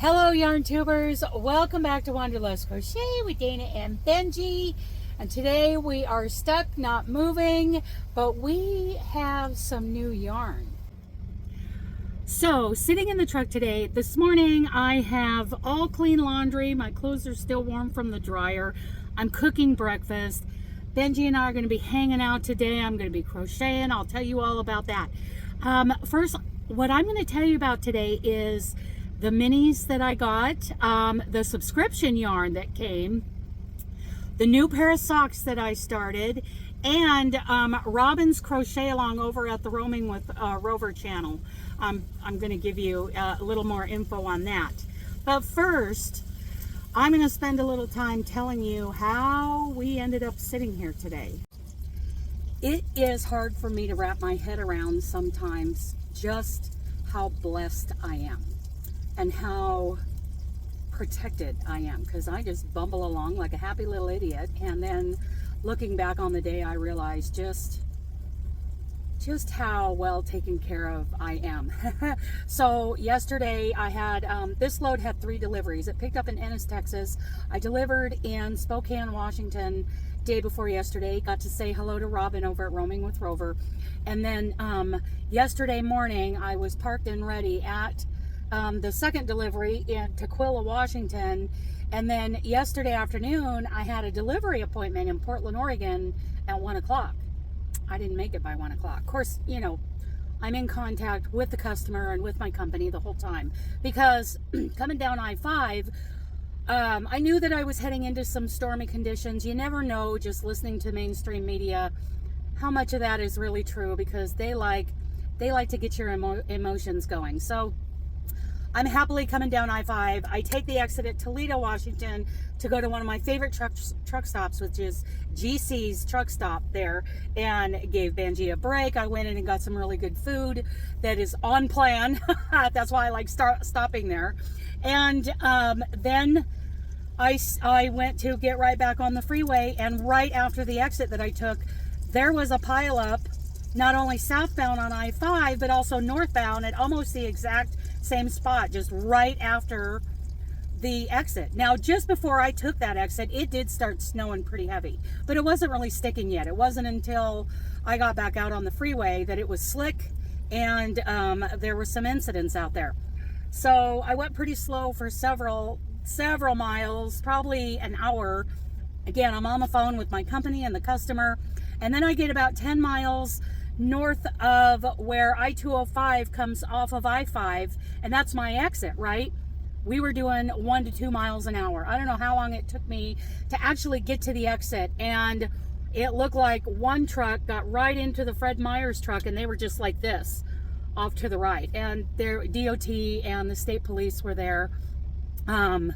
Hello YarnTubers, welcome back to Wanderlust Crochet with Dana and Benji. And today we are stuck, not moving, but we have some new yarn. So, sitting in the truck today, this morning I have all clean laundry. My clothes are still warm from the dryer. I'm cooking breakfast. Benji and I are going to be hanging out today. I'm going to be crocheting. I'll tell you all about that. First, what I'm going to tell you about today is the minis that I got, the subscription yarn that came, the new pair of socks that I started, and Robin's crochet along over at the Roaming with Rover channel. I'm going to give you a little more info on that. But first, I'm going to spend a little time telling you how we ended up sitting here today. It is hard for me to wrap my head around sometimes just how blessed I am and how protected I am, because I just bumble along like a happy little idiot, and then looking back on the day I realized just how well taken care of I am. So yesterday I had this load had 3 deliveries. It picked up in Ennis, Texas. I delivered in Spokane, Washington day before yesterday. Got to say hello to Robin over at Roaming with Rover, and then yesterday morning I was parked and ready at the second delivery in Tequila, Washington. And then yesterday afternoon, I had a delivery appointment in Portland, Oregon at 1 o'clock. I didn't make it by 1 o'clock. Of course, you know, I'm in contact with the customer and with my company the whole time, because coming down I-5, I knew that I was heading into some stormy conditions. You never know, just listening to mainstream media, how much of that is really true, because they like to get your emotions going. So I'm happily coming down I-5. I take the exit at Toledo, Washington to go to one of my favorite truck stops, which is GC's truck stop there, and gave Benji a break. I went in and got some really good food that is on plan. That's why I like stopping there. And then I went to get right back on the freeway, and right after the exit that I took, there was a pileup, not only southbound on I-5, but also northbound at almost the exact same spot, just right after the exit. Now, just before I took that exit, it did start snowing pretty heavy, but it wasn't really sticking yet. It wasn't until I got back out on the freeway that it was slick, and there were some incidents out there. So I went pretty slow for several miles, probably an hour. Again, I'm on the phone with my company and the customer, and then I get about 10 miles north of where I-205 comes off of I-5, and that's my exit, right? We were doing 1 to 2 miles an hour. I don't know how long it took me to actually get to the exit, and it looked like one truck got right into the Fred Meyer's truck, and they were just like this off to the right, and their DOT and the state police were there. I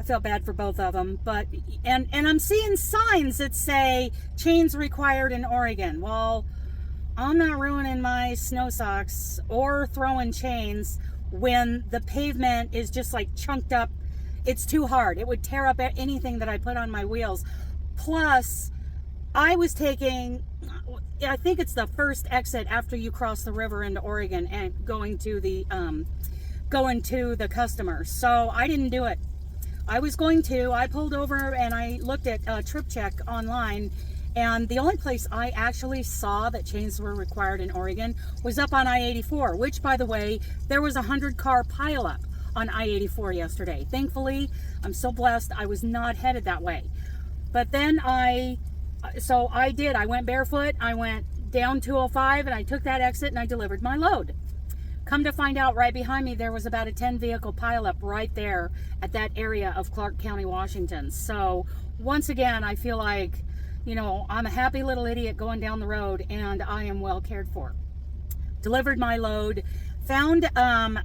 felt bad for both of them, but and I'm seeing signs that say chains required in Oregon. Well, I'm not ruining my snow socks or throwing chains when the pavement is just like chunked up. It's too hard. It would tear up anything that I put on my wheels. Plus, I was taking, I think it's the first exit after you cross the river into Oregon and going to the customer. So I didn't do it. I was going to. I pulled over and I looked at Trip Check online, and the only place I actually saw that chains were required in Oregon was up on I-84, which, by the way, there was a 100-car pileup on I-84 yesterday. Thankfully, I'm so blessed I was not headed that way. But then I went barefoot. I went down 205, and I took that exit, and I delivered my load. Come to find out, right behind me, there was about a 10-vehicle pileup right there at that area of Clark County, Washington. So once again, I feel like, you know, I'm a happy little idiot going down the road, and I am well cared for. Delivered my load, found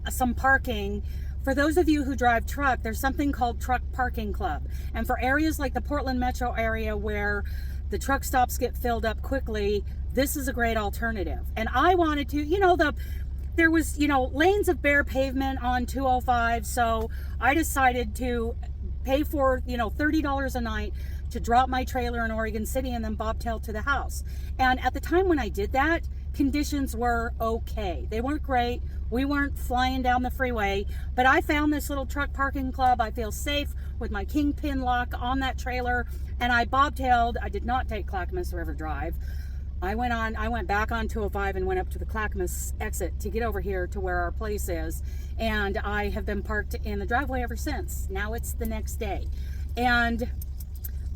some parking. For those of you who drive truck, there's something called Truck Parking Club. And for areas like the Portland metro area where the truck stops get filled up quickly, this is a great alternative. And I wanted to, you know, there was, you know, lanes of bare pavement on 205, so I decided to pay for, you know, $30 a night to drop my trailer in Oregon City and then bobtail to the house. And at the time when I did that, conditions were okay. They weren't great. We weren't flying down the freeway, but I found this little truck parking club. I feel safe with my kingpin lock on that trailer, and I bobtailed. I did not take Clackamas River Drive. I went back on 205 and went up to the Clackamas exit to get over here to where our place is, and I have been parked in the driveway ever since. Now it's the next day, and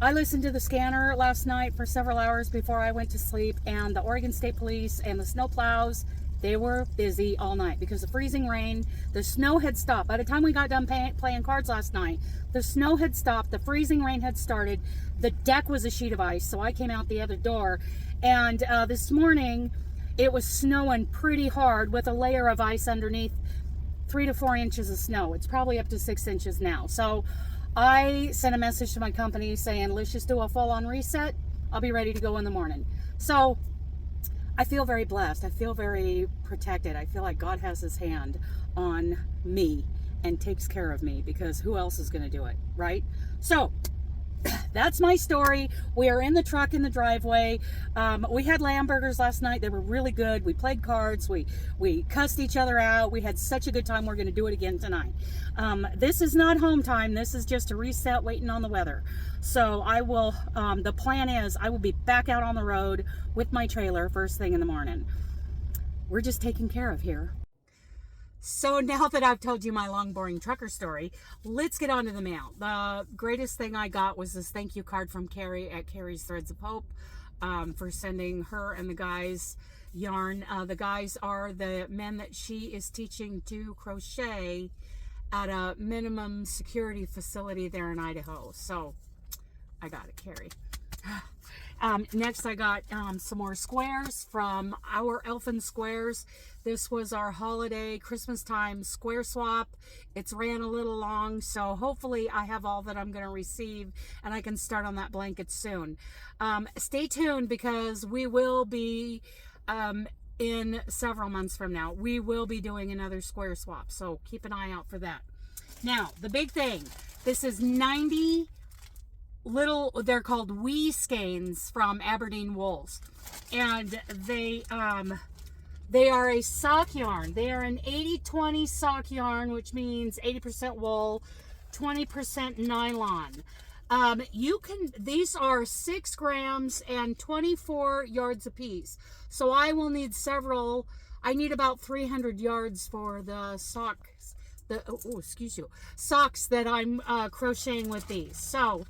I listened to the scanner last night for several hours before I went to sleep, and the Oregon State Police and the snow plows, they were busy all night because of freezing rain. The snow had stopped. By the time we got done playing cards last night, the snow had stopped, the freezing rain had started, the deck was a sheet of ice, so I came out the other door, and this morning it was snowing pretty hard with a layer of ice underneath, 3 to 4 inches of snow. It's probably up to 6 inches now. So I sent a message to my company saying, let's just do a full-on reset. I'll be ready to go in the morning. So I feel very blessed. I feel very protected. I feel like God has his hand on me and takes care of me, because who else is going to do it, right? So that's my story. We are in the truck in the driveway. We had lamb burgers last night. They were really good. We played cards. We cussed each other out. We had such a good time. We're going to do it again tonight. This is not home time. This is just a reset, waiting on the weather. So I will, the plan is I will be back out on the road with my trailer first thing in the morning. We're just taken care of here. So now that I've told you my long, boring trucker story, let's get on to the mail. The greatest thing I got was this thank you card from Kari at Kari's Threads of Hope for sending her and the guys yarn. The guys are the men that she is teaching to crochet at a minimum security facility there in Idaho. So I got it, Kari. Next I got some more squares from Our Elfin Squares. This was our holiday Christmas time square swap. It's ran a little long, so hopefully I have all that I'm going to receive and I can start on that blanket soon. Stay tuned, because we will be in several months from now, we will be doing another square swap, so keep an eye out for that. Now the big thing, this is 90 little, they're called wee skeins from Aberdeen Wools, and they are a sock yarn. They are an 80-20 sock yarn, which means 80% wool, 20% nylon. These are 6 grams and 24 yards apiece. So I will need several. I need about 300 yards for the socks, socks that I'm crocheting with these. So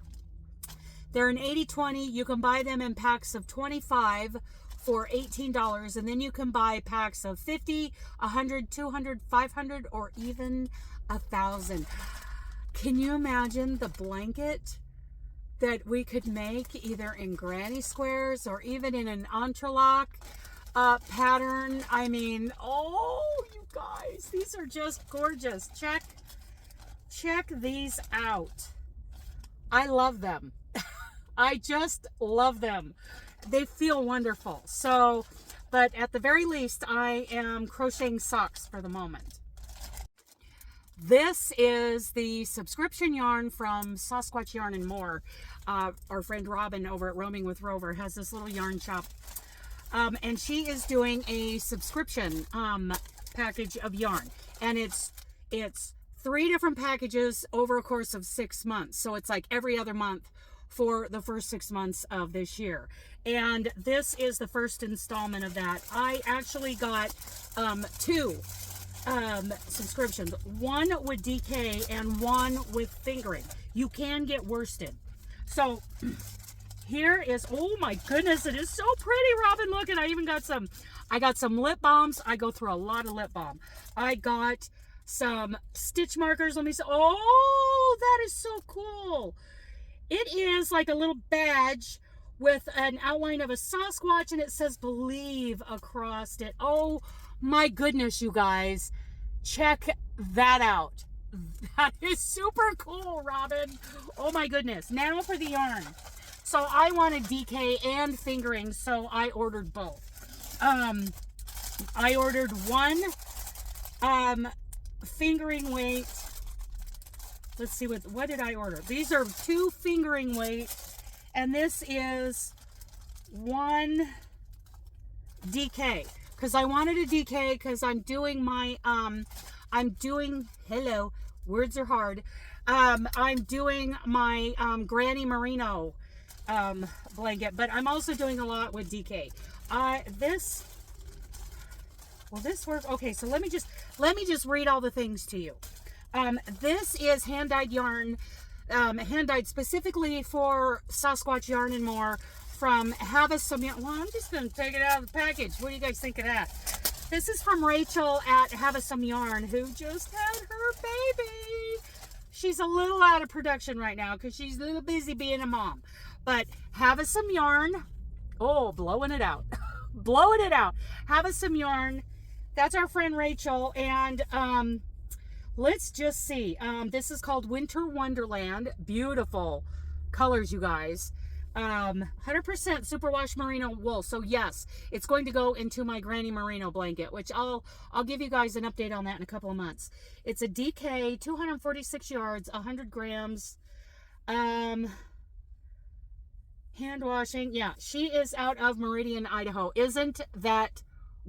they're an 80-20. You can buy them in packs of 25 for $18, and then you can buy packs of 50, 100, 200, 500, or even 1,000. Can you imagine the blanket that we could make either in granny squares or even in an entrelac pattern? I mean, oh, you guys, these are just gorgeous. Check these out. I love them. I just love them. They feel wonderful. So, but at the very least, I am crocheting socks for the moment. This is the subscription yarn from Sasquatch Yarn and More. Our friend Robin over at Roaming with Rover has this little yarn shop. And she is doing a subscription package of yarn. And it's 3 different packages over a course of 6 months. So it's like every other month for the first 6 months of this year. And this is the first installment of that. I actually got 2 subscriptions, one with DK and one with fingering. You can get worsted. So here is, oh my goodness, it is so pretty, Robin. Look, and I got some lip balms. I go through a lot of lip balm. I got some stitch markers. Let me see. Oh, that is so cool. It is like a little badge with an outline of a Sasquatch, and it says believe across it. Oh my goodness, you guys, check that out. That is super cool, Robin. Oh my goodness. Now for the yarn. So I wanted DK and fingering, so I ordered both. I ordered one fingering weight. Let's see, what did I order? These are 2 fingering weight, and this is 1 DK, because I wanted a DK because I'm doing my, hello, words are hard. I'm doing my Granny Merino blanket, but I'm also doing a lot with DK. Will this work? Okay, so let me just read all the things to you. This is hand-dyed yarn, hand-dyed specifically for Sasquatch Yarn and More from Hava. Well, I'm just going to take it out of the package. What do you guys think of that? This is from Rachel at Hava Some Yarn, who just had her baby. She's a little out of production right now because she's a little busy being a mom. But Hava Some Yarn. Oh, blowing it out. Blowing it out. Hava Some Yarn. That's our friend Rachel. And let's just see. This is called Winter Wonderland. Beautiful colors, you guys. 100% superwash merino wool. So yes, it's going to go into my Granny Merino blanket, which I'll give you guys an update on that in a couple of months. It's a DK, 246 yards, 100 grams. Hand washing. Yeah, she is out of Meridian, Idaho. Isn't that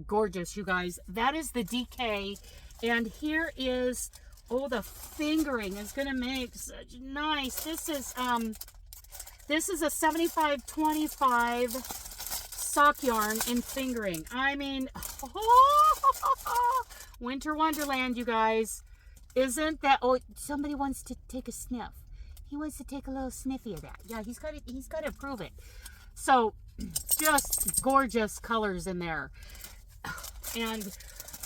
gorgeous, you guys? That is the DK. And here is, oh, the fingering is going to make such nice. This is a 75-25 sock yarn in fingering. I mean, Winter Wonderland, you guys. Isn't that, oh, somebody wants to take a sniff. He wants to take a little sniffy of that. Yeah, he's got to prove it. So, just gorgeous colors in there. And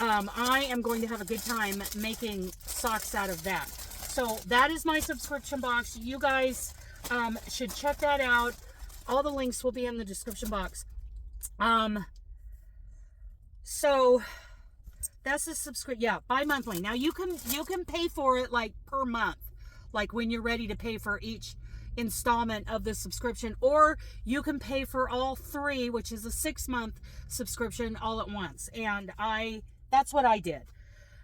I am going to have a good time making socks out of that. So, that is my subscription box. You guys should check that out. All the links will be in the description box. So that's a subscription. Yeah, bi-monthly. Now you can pay for it like per month, like when you're ready to pay for each installment of the subscription, or you can pay for all three, which is a 6-month subscription all at once. And that's what I did.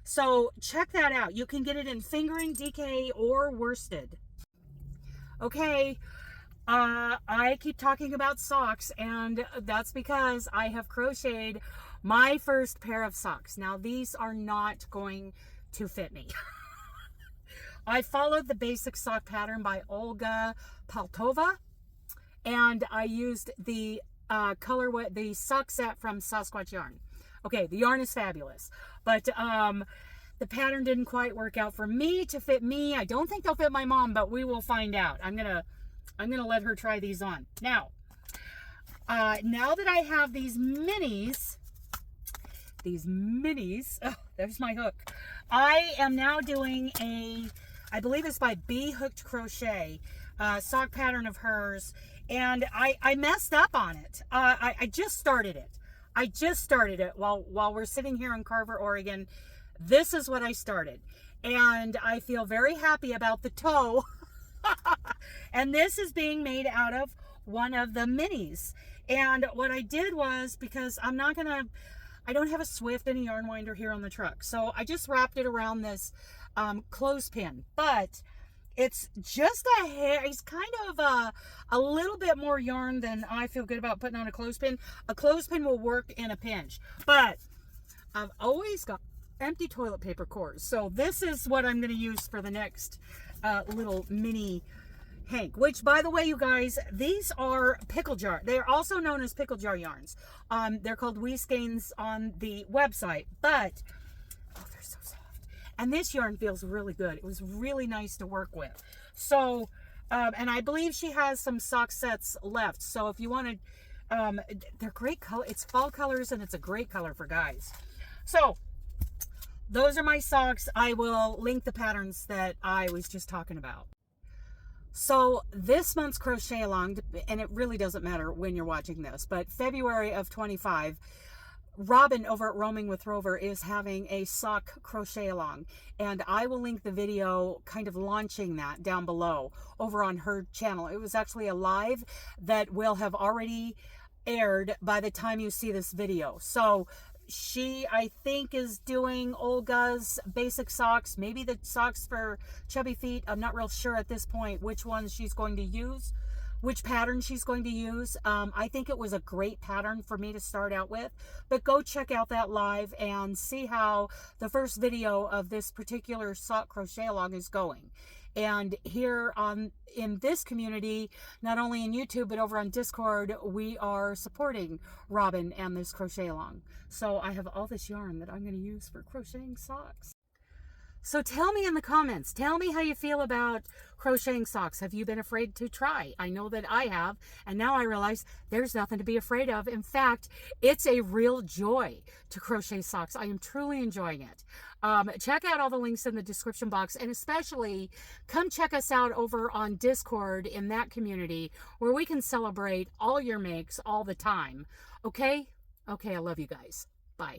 So check that out. You can get it in fingering, DK, or worsted. Okay, I keep talking about socks, and that's because I have crocheted my first pair of socks. Now, these are not going to fit me. I followed the basic sock pattern by Olga Paltova, and I used the the sock set from Sasquatch Yarn. Okay, the yarn is fabulous, but the pattern didn't quite work out for me to fit me. I don't think they'll fit my mom, but we will find out. I'm gonna let her try these on. Now that I have these minis, oh, there's my hook. I am now doing I believe it's by Bee Hooked Crochet, sock pattern of hers, and I messed up on it. I just started it. While we're sitting here in Carver, Oregon. This is what I started, and I feel very happy about the toe. And this is being made out of one of the minis. And what I did was, because I don't have a Swift and a yarn winder here on the truck, so I just wrapped it around this clothespin. But it's just a hair. It's kind of a little bit more yarn than I feel good about putting on a clothespin. A clothespin will work in a pinch, but I've always got empty toilet paper cores. So this is what I'm going to use for the next little mini hank, which, by the way, you guys, these are pickle jar. They're also known as pickle jar yarns. They're called Skeins on the website, but oh, they're so soft. And this yarn feels really good. It was really nice to work with. So, and I believe she has some sock sets left. So if you wanted, they're great color. It's fall colors, and it's a great color for guys. So those are my socks. I will link the patterns that I was just talking about. So this month's crochet along, and it really doesn't matter when you're watching this, but February of 25, Robin over at Roaming with Rover is having a sock crochet along, and I will link the video kind of launching that down below over on her channel. It was actually a live that will have already aired by the time you see this video. So she, I think, is doing Olga's basic socks, maybe the socks for chubby feet. I'm not real sure at this point which ones she's going to use, which pattern she's going to use. I think it was a great pattern for me to start out with, but go check out that live and see how the first video of this particular sock crochet along is going. And here in this community, not only in YouTube, but over on Discord, we are supporting Robin and this crochet along. So I have all this yarn that I'm going to use for crocheting socks. So tell me in the comments, tell me how you feel about crocheting socks. Have you been afraid to try? I know that I have, and now I realize there's nothing to be afraid of. In fact, it's a real joy to crochet socks. I am truly enjoying it. Check out all the links in the description box, and especially come check us out over on Discord in that community where we can celebrate all your makes all the time. Okay? Okay, I love you guys. Bye.